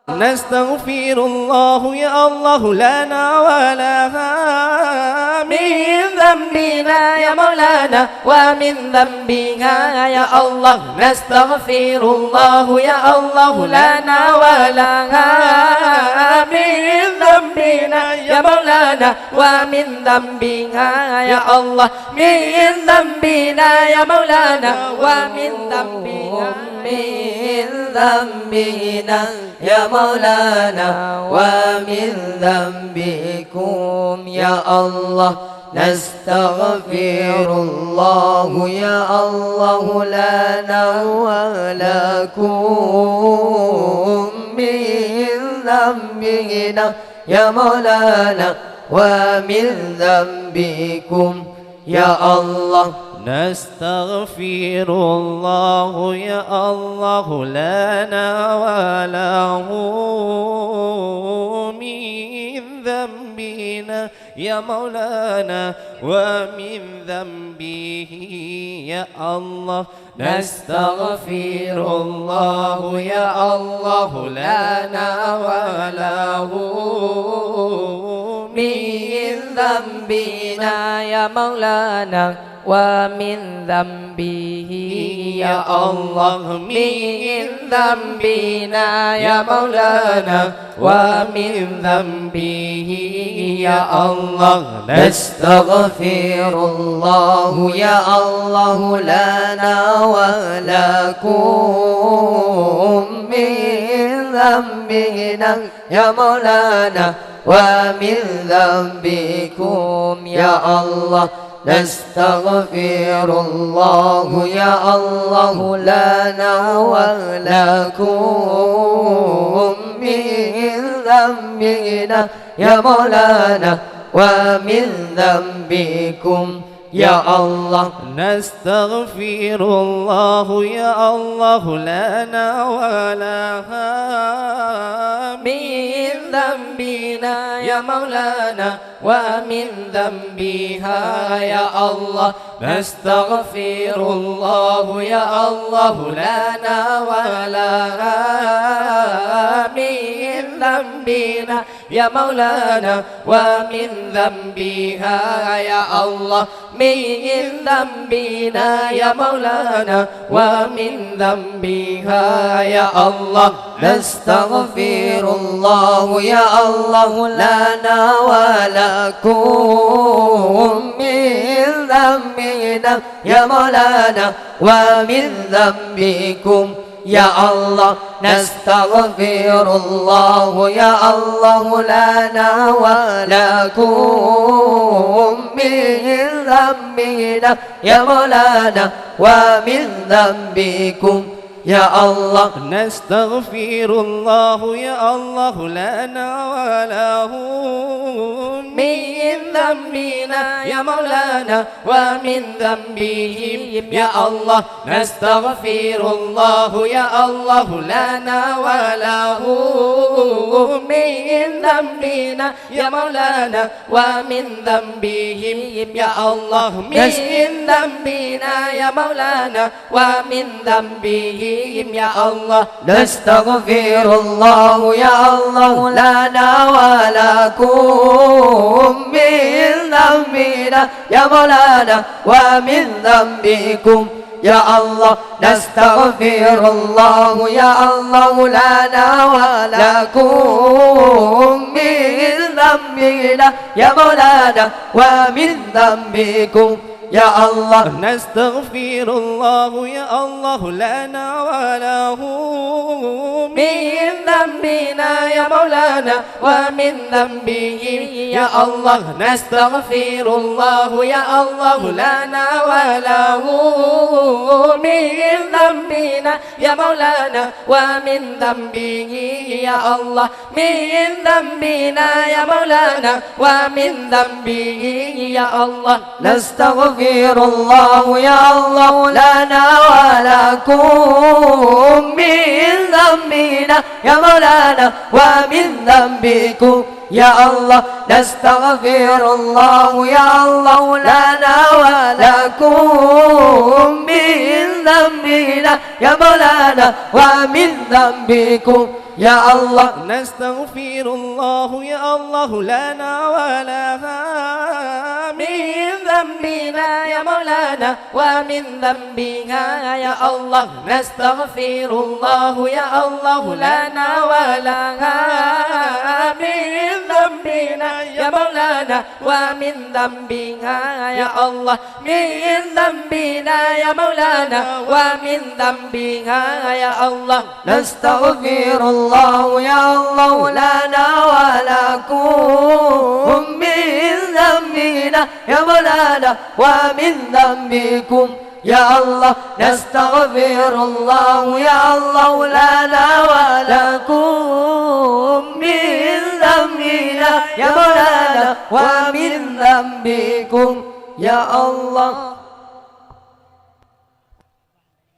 نستغفر الله يا الله لنا ولها من ذنبنا يا مولانا ومن ذنبها يا الله نستغفر الله يا الله لنا ولها من ذنبنا يا مولانا ومن ذنبها يا الله من ذنبنا يا مولانا ومن ذنبها من ذنبنا يا مولانا ومن ذنبكم يا الله نستغفر الله يا الله لنا ولكم من ذنبنا يا مولانا ومن ذنبكم يا الله نستغفر الله يا الله لنا وله من ذنبنا يا مولانا ومن ذنبه يا الله نستغفر الله يا الله لنا وله من ذنبنا يا مولانا ومن ذنبه يا الله من ذنبنا يا مولانا ومن ذنبه يا الله نستغفر الله يا الله لنا ولكم من ذنبنا يا مولانا ومن ذنبكم يا الله نستغفر الله يا الله لنا ولكم من ذنبنا يا مولانا ومن ذنبكم يا الله نستغفر الله يا الله لنا ولها من ذنبنا يا مولانا ومن ذنبها يا الله نستغفر الله يا الله لنا ولها من ذنبنا يا مولانا ومن ذنبها يا الله من ذنبنا يا مولانا ومن ذنبها يا الله نستغفر الله يا الله لنا ولكم من ذنبنا يا مولانا ومن ذنبكم يا الله نستغفر الله يا الله لنا ولكم من ذنبنا يا مولانا ومن ذنبكم يا الله نستغفر الله يا الله لنا وله من ذنبنا يا مولانا ومن ذنبهم يا الله نستغفر الله يا الله لنا وله من ذنبنا يا مولانا ومن ذنبهم يا الله من ذنبنا يا مولانا ومن ذنبهم يا الله نستغفر الله يا الله لنا ولكم من ذنبنا يا مولانا ومن ذنبكم يا الله نستغفر الله يا الله لنا ولكم من ذنبنا يا مولانا ومن ذنبكم يا الله نستغفر الله يا الله لنا وله من ذنبنا يا مولانا ومن ذنبهم يا الله نستغفر الله يا الله لنا وله من ذنبنا يا مولانا ومن ذنبه يا الله من ذنبنا يا مولانا ومن ذنبه يا الله نستغفر الله يا الله لنا ولكم من ذنبنا يا مولانا ومن ذنبكم يا الله نستغفر الله يا الله لنا ولكم من ذنبنا يا مولانا ومن ذنبكم يا الله نستغفر الله يا الله لنا ولها من ذنبنا يا مولانا ومن ذنبها يا الله نستغفر الله يا الله لنا ولها من ذنبنا يا مولانا ومن ذنبها يا الله من ذنبنا يا مولانا ومن ذنبها يا الله نستغفر الله يا الله لنا ولكم من ذنبنا يا مولانا ومن ذنبكم يا الله نستغفر الله يا الله لنا ولكم من ذنبنا يا مولانا ومن ذنبكم يا الله